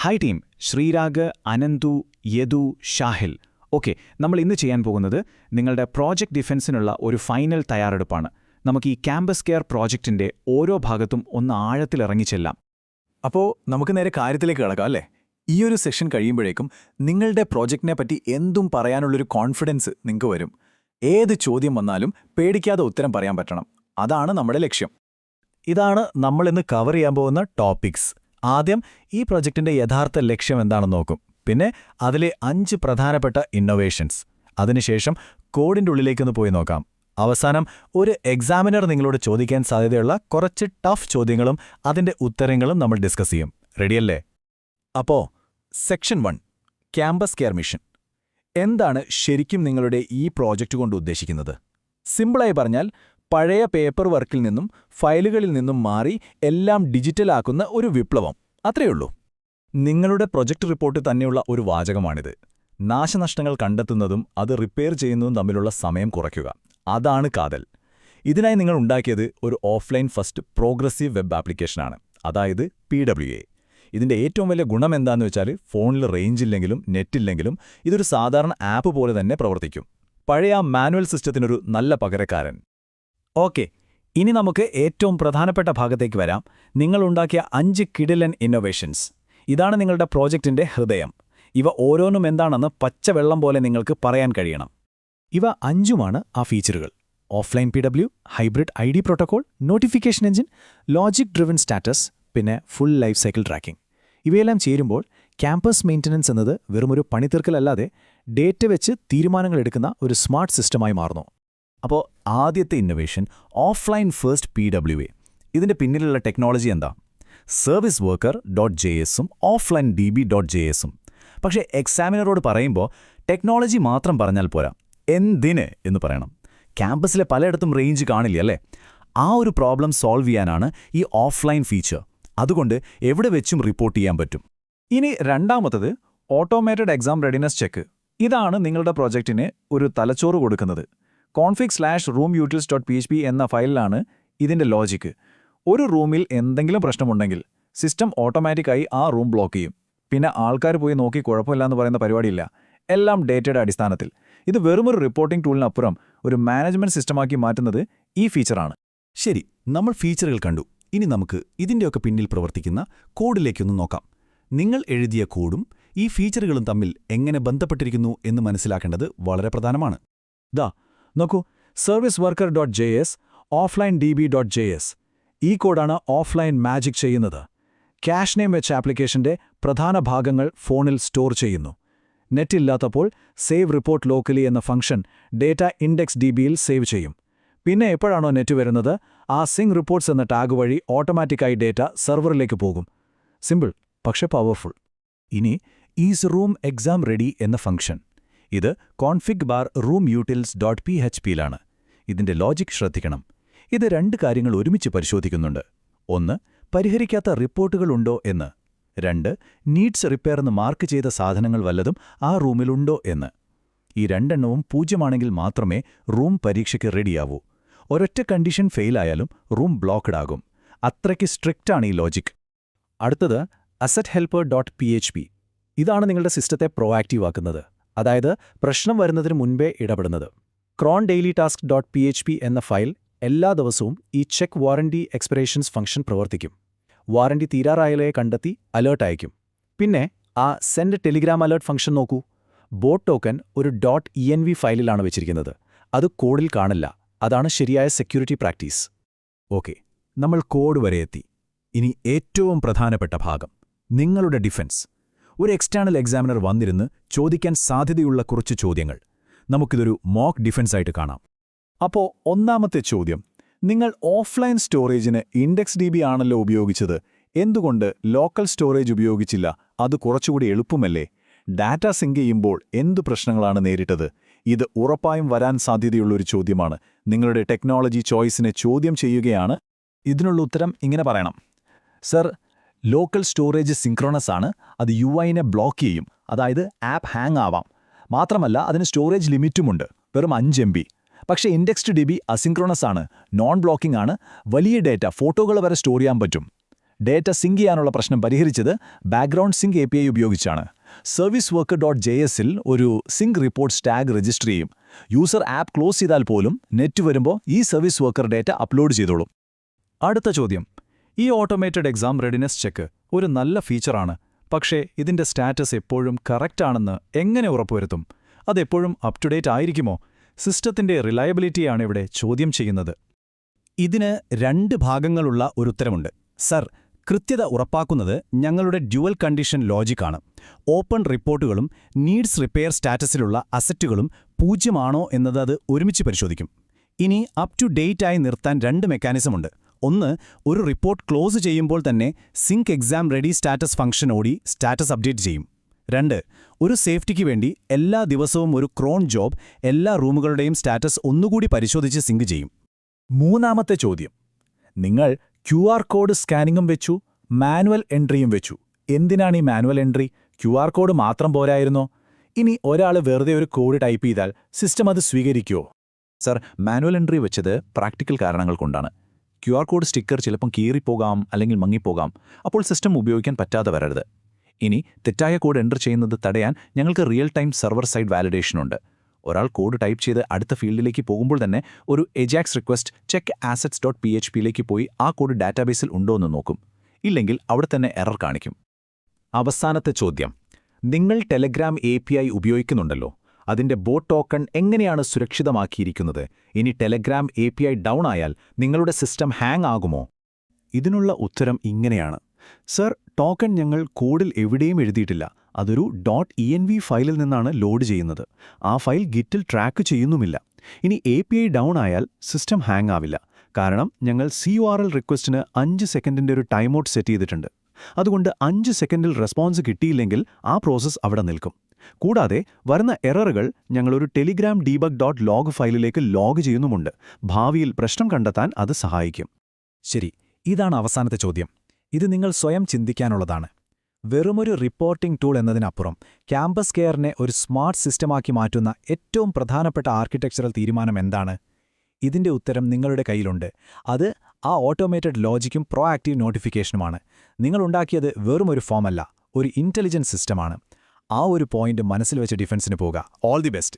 Hi team, Sreerag, Ananthu, Yadu, Shahil. Okay, നമ്മൾ ഇന്ന് ചെയ്യാൻ പോകുന്നത് നിങ്ങളുടെ പ്രോജക്റ്റ് ഡിഫൻസിനുള്ള ഒരു ഫൈനൽ തയ്യാറെടുപ്പാണ്. നമുക്ക് ഈ ക്യാമ്പസ് കെയർ പ്രോജക്റ്റിന്റെ ഓരോ ഭാഗത്തും ഒന്ന് ആഴത്തിലിറങ്ങിച്ചെല്ലാം. അപ്പോൾ നമുക്ക് നേരെ കാര്യത്തിലേക്ക് കിടക്കാം അല്ലേ? ഈയൊരു സെഷൻ കഴിയുമ്പോഴേക്കും നിങ്ങളുടെ പ്രോജക്റ്റിനെ പറ്റി എന്തും പറയാനുള്ളൊരു കോൺഫിഡൻസ് നിങ്ങൾക്ക് വരും. ഏത് ചോദ്യം വന്നാലും പേടിക്കാതെ ഉത്തരം പറയാൻ പറ്റണം. അതാണ് നമ്മുടെ ലക്ഷ്യം. ഇതാണ് നമ്മളിന്ന് കവർ ചെയ്യാൻ പോകുന്ന ടോപ്പിക്സ്. ആദ്യം ഈ പ്രൊജക്റ്റിന്റെ യഥാർത്ഥ ലക്ഷ്യം എന്താണെന്ന് നോക്കും. പിന്നെ അതിലെ 5 പ്രധാനപ്പെട്ട ഇന്നൊവേഷൻസ്. അതിനുശേഷം കോഡിന്റെ ഉള്ളിലേക്കൊന്ന് പോയി നോക്കാം. അവസാനം ഒരു എക്സാമിനർ നിങ്ങളോട് ചോദിക്കാൻ സാധ്യതയുള്ള കുറച്ച് ടഫ് ചോദ്യങ്ങളും അതിന്റെ ഉത്തരങ്ങളും നമ്മൾ ഡിസ്കസ് ചെയ്യും. റെഡിയല്ലേ? അപ്പോ സെക്ഷൻ 1, ക്യാമ്പസ് കെയർ മിഷൻ. എന്താണ് ശരിക്കും നിങ്ങളുടെ ഈ പ്രോജക്റ്റ് കൊണ്ട് ഉദ്ദേശിക്കുന്നത്? സിമ്പിളായി പറഞ്ഞാൽ, പഴയ പേപ്പർ വർക്കിൽ നിന്നും ഫയലുകളിൽ നിന്നും മാറി എല്ലാം ഡിജിറ്റലാക്കുന്ന ഒരു വിപ്ലവം. അത്രയുള്ളൂ. നിങ്ങളുടെ പ്രൊജക്റ്റ് റിപ്പോർട്ട് തന്നെയുള്ള ഒരു വാചകമാണിത്. നാശനഷ്ടങ്ങൾ കണ്ടെത്തുന്നതും അത് റിപ്പയർ ചെയ്യുന്നതും തമ്മിലുള്ള സമയം കുറയ്ക്കുക. അതാണ് കാതൽ. ഇതിനായി നിങ്ങൾ ഉണ്ടാക്കിയത് ഒരു ഓഫ്ലൈൻ ഫസ്റ്റ് പ്രോഗ്രസീവ് വെബ് ആപ്ലിക്കേഷനാണ്, അതായത് PWA. ഇതിന്റെ ഏറ്റവും വലിയ ഗുണം എന്താണെന്ന് വെച്ചാൽ, ഫോണിൽ റേഞ്ച് ഇല്ലെങ്കിലും നെറ്റില്ലെങ്കിലും ഇതൊരു സാധാരണ ആപ്പ് പോലെ തന്നെ പ്രവർത്തിക്കും. പഴയ മാനുവൽ സിസ്റ്റത്തിനൊരു നല്ല പകരക്കാരൻ. ഓക്കെ, ഇനി നമുക്ക് ഏറ്റവും പ്രധാനപ്പെട്ട ഭാഗത്തേക്ക് വരാം. നിങ്ങളുണ്ടാക്കിയ 5 കിടിലൻ ഇന്നൊവേഷൻസ്. ഇതാണ് നിങ്ങളുടെ പ്രോജക്റ്റിന്റെ ഹൃദയം. ഇവ ഓരോന്നും എന്താണെന്ന് പച്ചവെള്ളം പോലെ നിങ്ങൾക്ക് പറയാൻ കഴിയണം. ഇവ 5ഉമാണ് ആ ഫീച്ചറുകൾ: offline PW, hybrid ID protocol, notification engine, logic driven status, പിന്നെ ഫുൾ ലൈഫ് സൈക്കിൾ ട്രാക്കിംഗ്. ഇവയെല്ലാം ചേരുമ്പോൾ ക്യാമ്പസ് മെയിൻ്റനൻസ് എന്നത് വെറുമൊരു പണിതീർക്കലല്ലാതെ ഡേറ്റ വെച്ച് തീരുമാനങ്ങൾ എടുക്കുന്ന ഒരു സ്മാർട്ട് സിസ്റ്റമായി മാറുന്നു. അപ്പോൾ ആദ്യത്തെ ഇന്നൊവേഷൻ ഓഫ്ലൈൻ ഫസ്റ്റ് PWA. ഇതിന്റെ പിന്നിലുള്ള ടെക്നോളജി എന്താ? സർവീസ് വർക്കർ .js-ഉം ഓഫ്ലൈൻ DB.js-ഉം. പക്ഷേ എക്സാമിനറോട് പറയുമ്പോൾ ടെക്നോളജി മാത്രം പറഞ്ഞാൽ പോരാ, എന്തിന് എന്ന് പറയണം. ക്യാമ്പസിലെ പലയിടത്തും റേഞ്ച് കാണില്ല അല്ലേ? ആ ഒരു പ്രോബ്ലം സോൾവ് ചെയ്യാനാണ് ഈ ഓഫ്ലൈൻ ഫീച്ചർ. അതുകൊണ്ട് എവിടെ വെച്ചും റിപ്പോർട്ട് ചെയ്യാൻ പറ്റും. ഇനി രണ്ടാമത്തത് ഓട്ടോമേറ്റഡ് എക്സാം റെഡിനെസ് ചെക്ക്. ഇതാണ് നിങ്ങളുടെ പ്രോജക്റ്റിന് ഒരു തലച്ചോറ് കൊടുക്കുന്നത്. config/roomutils.php എന്ന ഫയലിലാണ് ഇതിന്റെ ലോജിക്ക്. ഒരു റൂമിൽ എന്തെങ്കിലും പ്രശ്നമുണ്ടെങ്കിൽ സിസ്റ്റം ഓട്ടോമാറ്റിക്കായി ആ റൂം ബ്ലോക്ക് ചെയ്യും. പിന്നെ ആൾക്കാർ പോയി നോക്കി കുഴപ്പമില്ലെന്ന് പറയുന്ന പരിപാടിയില്ല. എല്ലാം ഡേറ്റയുടെ അടിസ്ഥാനത്തിൽ. ഇത് വെറുമൊരു റിപ്പോർട്ടിംഗ് ടൂളിനപ്പുറം ഒരു മാനേജ്മെന്റ് സിസ്റ്റമാക്കി മാറ്റുന്നത് ഈ ഫീച്ചറാണ്. ശരി, നമ്മൾ ഫീച്ചറുകൾ കണ്ടു. ഇനി നമുക്ക് ഇതിന്റെയൊക്കെ പിന്നിൽ പ്രവർത്തിക്കുന്ന കോഡിലേക്കൊന്ന് നോക്കാം. നിങ്ങൾ എഴുതിയ കോഡും ഈ ഫീച്ചറുകളും തമ്മിൽ എങ്ങനെ ബന്ധപ്പെട്ടിരിക്കുന്നു എന്ന് മനസ്സിലാക്കേണ്ടത് വളരെ പ്രധാനമാണ്. നോക്കൂ, service worker .js, offline DB.js. ഈ കോഡാണ് ഓഫ്ലൈൻ മാജിക് ചെയ്യുന്നത്. ക്യാഷ് നെയിം വെച്ച് ആപ്ലിക്കേഷന്റെ പ്രധാന ഭാഗങ്ങൾ ഫോണിൽ സ്റ്റോർ ചെയ്യുന്നു. നെറ്റില്ലാത്തപ്പോൾ സേവ് റിപ്പോർട്ട് ലോക്കലി എന്ന ഫംഗ്ഷൻ ഡേറ്റ ഇൻഡെക്സ് DBയിൽ സേവ് ചെയ്യും. പിന്നെ എപ്പോഴാണോ നെറ്റ് വരുന്നത്, ആ സിങ് റിപ്പോർട്ട്സ് എന്ന ടാഗ് വഴി ഓട്ടോമാറ്റിക്കായി ഡേറ്റ സെർവറിലേക്ക് പോകും. സിമ്പിൾ, പക്ഷെ പവർഫുൾ. ഇനി ഈസ് റൂം എക്സാം റെഡി എന്ന ഫംഗ്ഷൻ. ഇത് config/roomutils.php-ലാണ്. ഇതിന്റെ ലോജിക് ശ്രദ്ധിക്കണം. ഇത് 2 കാര്യങ്ങൾ ഒരുമിച്ച് പരിശോധിക്കുന്നുണ്ട്. 1, പരിഹരിക്കാത്ത റിപ്പോർട്ടുകളുണ്ടോ എന്ന്. 2, നീഡ്സ് റിപ്പയർ എന്ന് മാർക്ക് ചെയ്ത സാധനങ്ങൾ വല്ലതും ആ റൂമിലുണ്ടോ എന്ന്. ഈ 2 എണ്ണവും 0 മാത്രമേ റൂം പരീക്ഷയ്ക്ക് റെഡിയാവൂ. ഒരൊറ്റ കണ്ടീഷൻ ഫെയിലായാലും റൂം ബ്ലോക്ക്ഡ് ആകും. അത്രയ്ക്ക് സ്ട്രിക്റ്റാണ് ഈ ലോജിക്. അടുത്തത് assethelper.php. ഇതാണ് നിങ്ങളുടെ സിസ്റ്റത്തെ പ്രോആക്റ്റീവ് ആക്കുന്നത്, അതായത് പ്രശ്നം വരുന്നതിന് മുൻപേ ഇടപെടുന്നത്. cron dailytask.php എന്ന ഫയൽ എല്ലാ ദിവസവും ഈ ചെക്ക് വാറണ്ടി എക്സ്പിറേഷൻസ് ഫംഗ്ഷൻ പ്രവർത്തിക്കും. വാറണ്ടി തീരാറായാലേ കണ്ടെത്തി അലേർട്ട് അയക്കും. പിന്നെ ആ സെൻഡ് ടെലിഗ്രാം അലേർട്ട് ഫംഗ്ഷൻ നോക്കൂ. ബോട്ട് ടോക്കൻ ഒരു .env ഫയലിലാണ് വെച്ചിരിക്കുന്നത്. അത് കോഡിൽ കാണില്ല. അതാണ് ശരിയായ സെക്യൂരിറ്റി പ്രാക്ടീസ്. ഓക്കെ, നമ്മൾ കോഡ് വരെ എത്തി. ഇനി ഏറ്റവും പ്രധാനപ്പെട്ട ഭാഗം, നിങ്ങളുടെ ഡിഫൻസ്. ഒരു എക്സ്റ്റേണൽ എക്സാമിനർ വന്നിരുന്ന് ചോദിക്കാൻ സാധ്യതയുള്ള കുറച്ച് ചോദ്യങ്ങൾ. നമുക്കിതൊരു മോക്ക് ഡിഫൻസ് ആയിട്ട് കാണാം. അപ്പോൾ ഒന്നാമത്തെ ചോദ്യം, നിങ്ങൾ ഓഫ്ലൈൻ സ്റ്റോറേജിന് ഇൻഡെക്സ് DB ആണല്ലോ ഉപയോഗിച്ചത്, എന്തുകൊണ്ട് ലോക്കൽ സ്റ്റോറേജ് ഉപയോഗിച്ചില്ല? അത് കുറച്ചുകൂടി എളുപ്പമല്ലേ? ഡാറ്റ സിങ്ക് ചെയ്യുമ്പോൾ എന്തു പ്രശ്നങ്ങളാണ് നേരിട്ടത്? ഇത് ഉറപ്പായും വരാൻ സാധ്യതയുള്ളൊരു ചോദ്യമാണ്. നിങ്ങളുടെ ടെക്നോളജി ചോയ്സിനെ ചോദ്യം ചെയ്യുകയാണ്. ഇതിനുള്ള ഉത്തരം ഇങ്ങനെ പറയണം: സർ, ലോക്കൽ സ്റ്റോറേജ് സിങ്ക്രോണസ് ആണ്. അത് UIനെ ബ്ലോക്ക് ചെയ്യും. അതായത് ആപ്പ് ഹാങ് ആവാം. മാത്രമല്ല അതിന് സ്റ്റോറേജ് ലിമിറ്റുമുണ്ട്, വെറും 5 MB. പക്ഷേ ഇൻഡെക്സ്ഡ് DB അസിങ്ക്രോണസ് ആണ്, നോൺ ബ്ലോക്കിംഗ് ആണ്. വലിയ ഡേറ്റ, ഫോട്ടോകൾ വരെ സ്റ്റോർ ചെയ്യാൻ പറ്റും. ഡേറ്റ സിങ്ക് ചെയ്യാനുള്ള പ്രശ്നം പരിഹരിച്ചത് ബാക്ക്ഗ്രൗണ്ട് സിങ്ക് API ഉപയോഗിച്ചാണ്. സർവീസ് വർക്കർ .jsൽ ഒരു സിങ്ക് റിപ്പോർട്ട്സ് ടാഗ് രജിസ്റ്റർ ചെയ്യും. യൂസർ ആപ്പ് ക്ലോസ് ചെയ്താൽ പോലും നെറ്റ് വരുമ്പോൾ ഈ സർവീസ് വർക്കർ ഡേറ്റ അപ്ലോഡ് ചെയ്തോളും. അടുത്ത ചോദ്യം. ഈ ഓട്ടോമേറ്റഡ് എക്സാം റെഡിനെസ് ചെക്ക് ഒരു നല്ല ഫീച്ചറാണ്. പക്ഷേ ഇതിന്റെ സ്റ്റാറ്റസ് എപ്പോഴും കറക്റ്റ് ആണെന്ന് എങ്ങനെ ഉറപ്പുവരുത്തും? അതെപ്പോഴും അപ് ടു ഡേറ്റ് ആയിരിക്കുമോ? സിസ്റ്റത്തിന്റെ റിലയബിലിറ്റിയാണ് ഇവിടെ ചോദ്യം ചെയ്യുന്നത്. ഇതിന് 2 ഭാഗങ്ങളുള്ള ഒരു ഉത്തരമുണ്ട്. സർ, കൃത്യത ഉറപ്പാക്കുന്നത് ഞങ്ങളുടെ ഡ്യുവൽ കണ്ടീഷൻ ലോജിക്കാണ്. ഓപ്പൺ റിപ്പോർട്ടുകളും നീഡ്സ് റിപ്പയർ സ്റ്റാറ്റസിലുള്ള അസറ്റുകളും 0 ആണോ എന്നത് അത് ഒരുമിച്ച് പരിശോധിക്കും. ഇനി അപ് ടു ഡേറ്റ് ആയി നിർത്താൻ 2 മെക്കാനിസമുണ്ട്. ഒന്ന്, ഒരു റിപ്പോർട്ട് ക്ലോസ് ചെയ്യുമ്പോൾ തന്നെ sync exam ready status function ഓടി സ്റ്റാറ്റസ് അപ്ഡേറ്റ് ചെയ്യും. 2, ഒരു സേഫ്റ്റിക്ക് വേണ്ടി എല്ലാ ദിവസവും ഒരു ക്രോൺ ജോബ് എല്ലാ റൂമുകളുടെയും സ്റ്റാറ്റസ് ഒന്നുകൂടി പരിശോധിച്ച് സിങ്ക് ചെയ്യും. മൂന്നാമത്തെ ചോദ്യം. നിങ്ങൾ QR കോഡ് സ്കാനിങ്ങും വെച്ചു, മാനുവൽ എൻട്രിയും വെച്ചു. എന്തിനാണ് ഈ മാനുവൽ എൻട്രി? QR കോഡ് മാത്രം പോരായിരുന്നോ? ഇനി ഒരാൾ വെറുതെ ഒരു കോഡ് ടൈപ്പ് ചെയ്താൽ സിസ്റ്റം അത് സ്വീകരിക്കുമോ? സർ, മാനുവൽ എൻട്രി വെച്ചത് പ്രാക്ടിക്കൽ കാരണങ്ങൾ കൊണ്ടാണ്. QR കോഡ് സ്റ്റിക്കർ ചിലപ്പം കീറിപ്പോകാം, അല്ലെങ്കിൽ മങ്ങിപ്പോകാം. അപ്പോൾ സിസ്റ്റം ഉപയോഗിക്കാൻ പറ്റാതെ വരരുത്. ഇനി തെറ്റായ കോഡ് എൻ്റർ ചെയ്യുന്നത് തടയാൻ ഞങ്ങൾക്ക് റിയൽ ടൈം സെർവർ സൈഡ് വാലിഡേഷനുണ്ട്. ഒരാൾ കോഡ് ടൈപ്പ് ചെയ്ത് അടുത്ത ഫീൽഡിലേക്ക് പോകുമ്പോൾ തന്നെ ഒരു എജാക്സ് റിക്വസ്റ്റ് ചെക്ക് assets.phpയിലേക്ക് പോയി ആ കോഡ് ഡാറ്റാബേസിൽ ഉണ്ടോ എന്ന് നോക്കും. ഇല്ലെങ്കിൽ അവിടെ തന്നെ എറർ കാണിക്കും. അവസാനത്തെ ചോദ്യം. നിങ്ങൾ ടെലഗ്രാം API ഉപയോഗിക്കുന്നുണ്ടല്ലോ. അതിന്റെ ബോട്ട് ടോക്കൺ എങ്ങനെയാണ് സുരക്ഷിതമാക്കിയിരിക്കുന്നത്? ഇനി ടെലഗ്രാം API ഡൗൺ ആയാൽ നിങ്ങളുടെ സിസ്റ്റം ഹാങ് ആകുമോ? ഇതിനുള്ള ഉത്തരം ഇങ്ങനെയാണ്. സർ, ടോക്കൺ ഞങ്ങൾ കോഡിൽ എവിടെയും എഴുതിയിട്ടില്ല. അതൊരു .env ഫയലിൽ നിന്നാണ് ലോഡ് ചെയ്യുന്നത്. ആ ഫയൽ ഗിറ്റിൽ ട്രാക്ക് ചെയ്യുന്നുമില്ല. ഇനി API ഡൗൺ ആയാൽ സിസ്റ്റം ഹാങ് ആവില്ല. കാരണം ഞങ്ങൾ CURL റിക്വസ്റ്റിന് 5 സെക്കൻഡിന്റെ ഒരു ടൈം ഔട്ട് സെറ്റ് ചെയ്തിട്ടുണ്ട്. അതുകൊണ്ട് 5 സെക്കൻഡിൽ റെസ്പോൺസ് കിട്ടിയില്ലെങ്കിൽ ആ പ്രോസസ്സ് അവിടെ നിൽക്കും. കൂടാതെ വരുന്ന എററുകൾ ഞങ്ങളൊരു ടെലിഗ്രാം debug.log ഫയലിലേക്ക് ലോഗ് ചെയ്യുന്നുമുണ്ട്. ഭാവിയിൽ പ്രശ്നം കണ്ടെത്താൻ അത് സഹായിക്കും. ശരി, ഇതാണ് അവസാനത്തെ ചോദ്യം. ഇത് നിങ്ങൾ സ്വയം ചിന്തിക്കാനുള്ളതാണ്. വെറുമൊരു റിപ്പോർട്ടിംഗ് ടൂൾ എന്നതിനപ്പുറം ക്യാമ്പസ് കെയറിനെ ഒരു സ്മാർട്ട് സിസ്റ്റമാക്കി മാറ്റുന്ന ഏറ്റവും പ്രധാനപ്പെട്ട ആർക്കിടെക്ചറൽ തീരുമാനം എന്താണ്? ഇതിന്റെ ഉത്തരം നിങ്ങളുടെ കയ്യിലുണ്ട്. അത് ആ ഓട്ടോമേറ്റഡ് ലോജിക്കും പ്രോആക്റ്റീവ് നോട്ടിഫിക്കേഷനുമാണ്. നിങ്ങളുണ്ടാക്കിയത് വെറുമൊരു ഫോമല്ല, ഒരു ഇന്റലിജന്റ് സിസ്റ്റമാണ്. ആ ഒരു പോയിന്റ് മനസ്സിൽ വെച്ച് ഡിഫൻസിന് പോവുക. All the best.